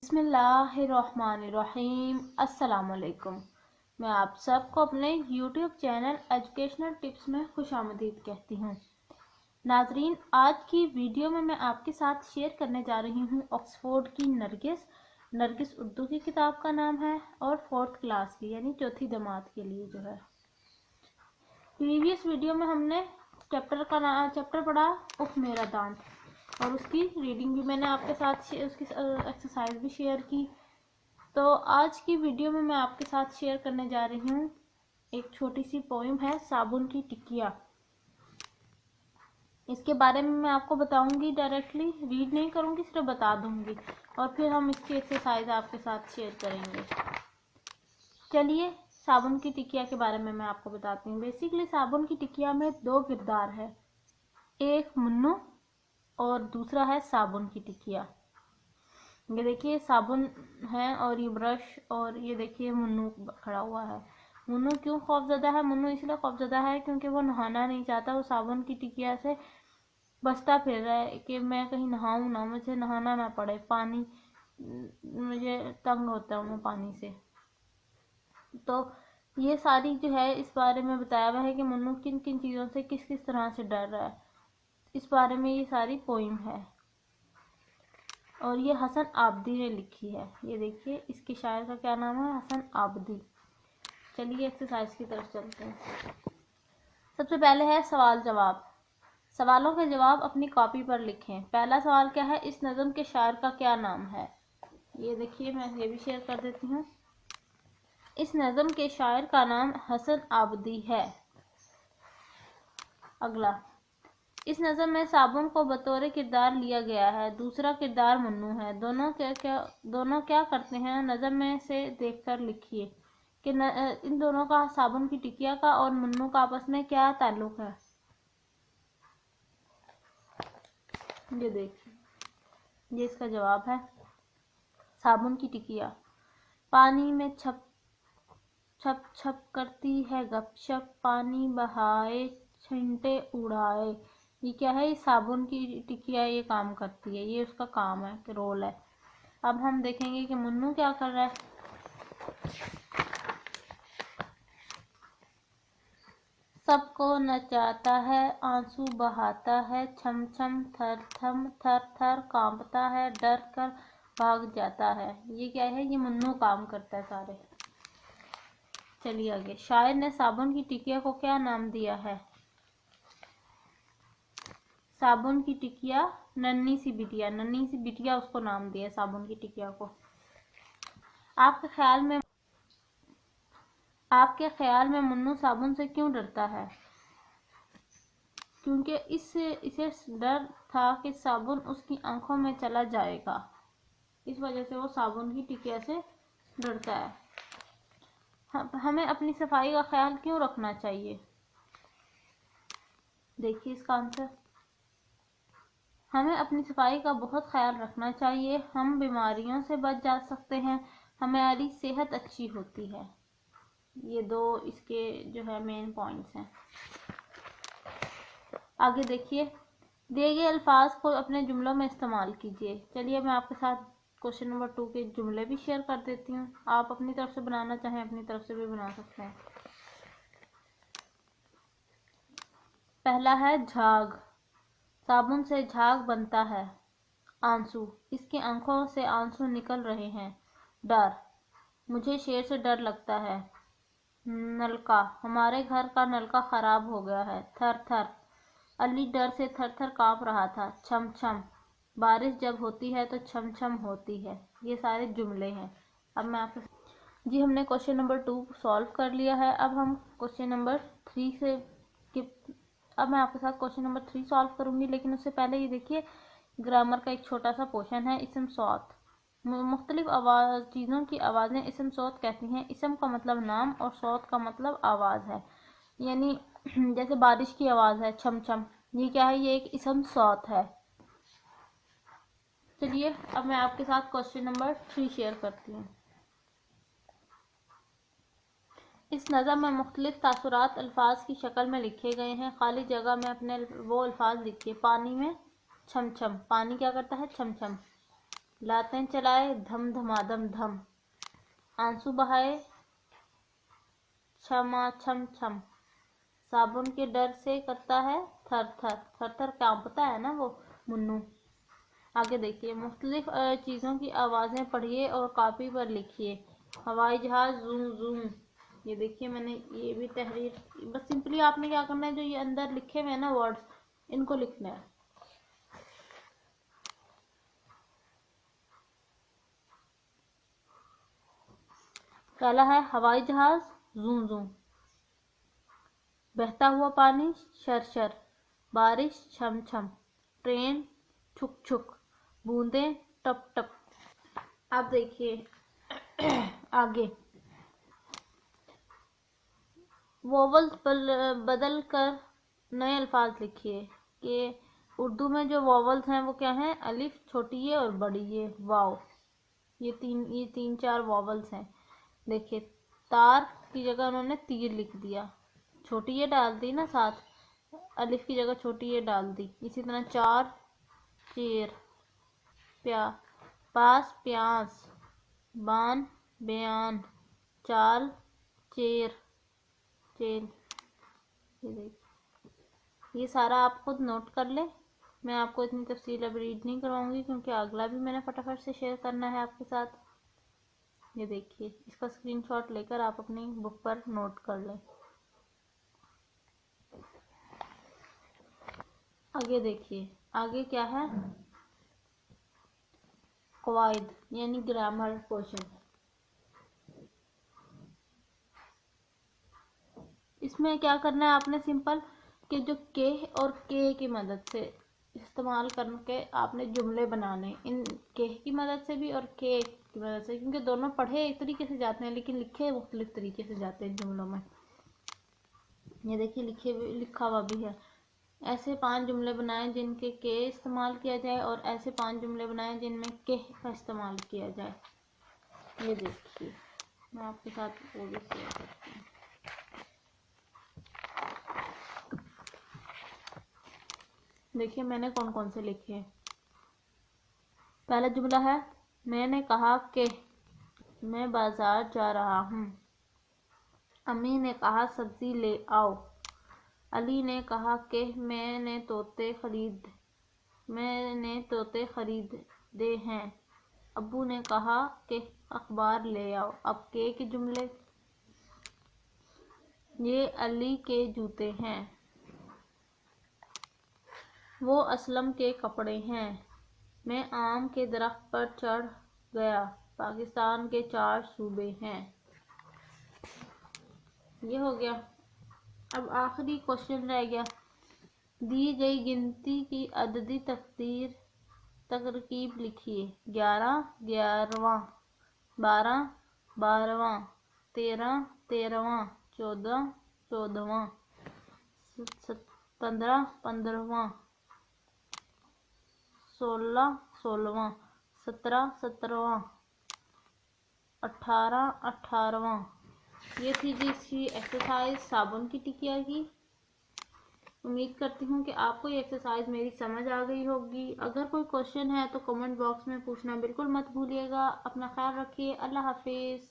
बिस्मिल्लाहिर्रहमानिर्रहीम। अस्सलाम वालेकुम। मैं आप सबको अपने यूट्यूब चैनल एजुकेशनल टिप्स में खुशामदीद कहती हूँ। नाजरीन, आज की वीडियो में मैं आपके साथ शेयर करने जा रही हूँ ऑक्सफोर्ड की नरगिस उर्दू की किताब का नाम है और 4th क्लास की यानी चौथी जमात के लिए जो है। प्रीवियस वीडियो में हमने चैप्टर पढ़ा उफ मेरा दांत, और उसकी रीडिंग भी मैंने आपके साथ उसकी एक्सरसाइज भी शेयर की। तो आज की वीडियो में मैं आपके साथ शेयर करने जा रही हूँ एक छोटी सी पोइम है, साबुन की टिकिया। इसके बारे में मैं आपको बताऊंगी, डायरेक्टली रीड नहीं करूंगी, सिर्फ बता दूंगी और फिर हम इसकी एक्सरसाइज आपके साथ शेयर करेंगे। चलिए साबुन की टिकिया के बारे में मैं आपको बताती हूँ। बेसिकली साबुन की टिकिया में दो किरदार है, एक मुन्नू और दूसरा है साबुन की टिकिया। ये देखिए साबुन है और ये ब्रश, और ये देखिए मुन्नू खड़ा हुआ है। मुन्नू क्यों खौफजदा है? मुन्नू इसलिए खौफजदा है क्योंकि वो नहाना नहीं चाहता। वो साबुन की टिकिया से बचता फिर रहा है कि मैं कहीं नहाऊं ना, मुझे नहाना ना पड़े, पानी मुझे तंग होता हूँ मैं पानी से। तो ये सारी जो है इस बारे में बताया हुआ है कि मुन्नू किन किन चीज़ों से किस किस तरह से डर रहा है, इस बारे में ये सारी पोइम है। और ये हसन आबदी ने लिखी है। ये देखिए इसके शायर का क्या नाम है, हसन आबदी। चलिए एक्सरसाइज की तरफ चलते हैं। सबसे पहले है सवाल जवाब। सवालों के जवाब अपनी कॉपी पर लिखें। पहला सवाल क्या है, इस नज़म के शायर का क्या नाम है? ये देखिए मैं ये भी शेयर कर देती हूँ। इस नज़म के शायर का नाम हसन आबदी है। अगला, इस नज़म में साबुन को बतौर किरदार लिया गया है, दूसरा किरदार मुन्नू है। दोनों क्या करते हैं, नज़म में से देखकर लिखिए कि इन दोनों का, साबुन की टिकिया का और मुन्नू का, आपस में क्या ताल्लुक है। ये देखिए, ये इसका जवाब है। साबुन की टिकिया पानी में छप छप छप करती है गपशप, पानी बहाए छींटे उड़ाए। ये क्या है, साबुन की टिकिया ये काम करती है, ये उसका काम है, रोल है। अब हम देखेंगे कि मुन्नू क्या कर रहा है। सबको नचाता है, आंसू बहाता है, छम छम थर थम थर थर कांपता है, डर कर भाग जाता है। ये क्या है, ये मुन्नू काम करता है सारे। चलिए आगे, शायर ने साबुन की टिकिया को क्या नाम दिया है? साबुन की टिकिया नन्ही सी बिटिया उसको नाम दिया साबुन की टिकिया को। आपके ख्याल में मुन्नू साबुन से क्यों डरता है? क्योंकि इसे डर था कि साबुन उसकी आंखों में चला जाएगा, इस वजह से वो साबुन की टिकिया से डरता है। हमें अपनी सफाई का ख्याल क्यों रखना चाहिए? देखिए इसका आंसर, हमें अपनी सफाई का बहुत ख्याल रखना चाहिए। हम बीमारियों से बच जा सकते हैं, हमारी सेहत अच्छी होती है। ये दो इसके जो है मेन पॉइंट्स हैं। आगे देखिए, दिए गए अल्फाज को अपने जुमलों में इस्तेमाल कीजिए। चलिए मैं आपके साथ क्वेश्चन नंबर 2 के जुमले भी शेयर कर देती हूँ। आप अपनी तरफ से बनाना चाहें अपनी तरफ से भी बना सकते हैं। पहला है झाग। साबुन से झाग बनता है। आंसू, इसकी आंखों से आंसू निकल रहे हैं। डर, मुझे शेर से डर लगता है। नलका, हमारे घर का नलका खराब हो गया है। थर थर, अली डर से थर थर कांप रहा था। छम छम, बारिश जब होती है तो छम छम होती है। ये सारे जुमले हैं। अब मैं आपके जी हमने क्वेश्चन नंबर 2 सॉल्व कर लिया है। अब हम क्वेश्चन नंबर 3 से अब मैं आपके साथ क्वेश्चन नंबर 3 सॉल्व करूंगी, लेकिन उससे पहले ये देखिए ग्रामर का एक छोटा सा पोर्शन है। इसम सौत, मुख्तलिफ चीज़ों की आवाज़ें इसम सौत कहती हैं। इसम का मतलब नाम और सौत का मतलब आवाज़ है, यानी जैसे बारिश की आवाज़ है छम छम, ये क्या है, ये एक इसम सौत है। चलिए अब मैं आपके साथ क्वेश्चन नंबर 3 शेयर करती हूँ। इस नज़म में मुख्तलिफ तासुरात अल्फाज की शक्ल में लिखे गए हैं। खाली जगह में अपने वो अल्फाज लिखिए। पानी में छम छम, पानी क्या करता है, छम छम। लातें चलाए धम धमाधम धम, आंसू बहाए छमा छम छम, साबुन के डर से करता है थर थर, थर थर कांपता है ना वो मुन्नू। आगे देखिए, मुख्तलिफ चीज़ों की आवाज़ें पढ़िए और कॉपी पर लिखिए। हवाई जहाज़ जूम जूम, ये देखिए मैंने ये भी तहरीर, बस सिंपली आपने क्या करना है, जो ये अंदर लिखे हुए हैं ना वर्ड्स, इनको लिखना है। पहला है हवाई जहाज़ जूम जूम, बहता हुआ पानी शर शर, बारिश छम छम, ट्रेन छुक छुक, बूंदें टप टप। अब देखिए आगे, वोवल्स बदल कर नए अल्फाज लिखिए कि उर्दू में जो वोवल्स हैं वो क्या हैं, अलिफ, छोटी ए और बड़ी ए, वाव, ये तीन चार वोवल्स हैं। देखिए तार की जगह उन्होंने तीर लिख दिया, छोटी ए डाल दी ना साथ, अलिफ की जगह छोटी ए डाल दी। इसी तरह चार चेर, पास प्यास, बान बयान, चाल चेर चेल। ये सारा आप खुद नोट कर ले, मैं आपको इतनी तफसील अब रीड नहीं करवाऊंगी क्योंकि अगला भी मैंने फटाफट से शेयर करना है आपके साथ। ये देखिए, इसका स्क्रीनशॉट लेकर आप अपनी बुक पर नोट कर लें। आगे देखिए, आगे क्या है, कवायद यानी ग्रामर क्वेश्चन। इसमें क्या करना है आपने, सिंपल कि जो के और के की मदद से इस्तेमाल करके आपने जुमले बनाने, इन के की मदद से भी और के की मदद से, क्योंकि दोनों पढ़े एक तरीके से जाते हैं लेकिन लिखे मुख्तलिफ तरीके से जाते हैं जुमलों में। ये देखिए लिखा हुआ भी है, ऐसे 5 जुमले बनाएं जिनके के इस्तेमाल किया जाए और ऐसे 5 जुमले बनाएं जिनमें के का इस्तेमाल किया जाए। ये देखिए मैं आपके साथ वो भी शेयर करती हूँ। देखिए मैंने कौन कौन से लिखे हैं। पहला जुमला है, मैंने कहा कि मैं बाजार जा रहा हूँ। अम्मी ने कहा सब्जी ले आओ। अली ने कहा कि मैंने तोते खरीदे हैं। अब्बू ने कहा कि अखबार ले आओ। अब के जुमले, ये अली के जूते हैं, वो असलम के कपड़े हैं, मैं आम के दरख्त पर चढ़ गया, पाकिस्तान के 4 सूबे हैं। ये हो गया। अब आखिरी क्वेश्चन रह गया, दी गई गिनती की अददी तरकीब लिखिए। 11 11वां, 12 12वां, 13 13वां, 14 14वां, 15 15वां, 16 16वां, 17 17वां, 18 18वां। ये थी जी इसकी एक्सरसाइज साबुन की टिकिया की। उम्मीद करती हूँ कि आपको ये एक्सरसाइज मेरी समझ आ गई होगी। अगर कोई क्वेश्चन है तो कमेंट बॉक्स में पूछना बिल्कुल मत भूलिएगा। अपना ख्याल रखिए। अल्लाह हाफिज़।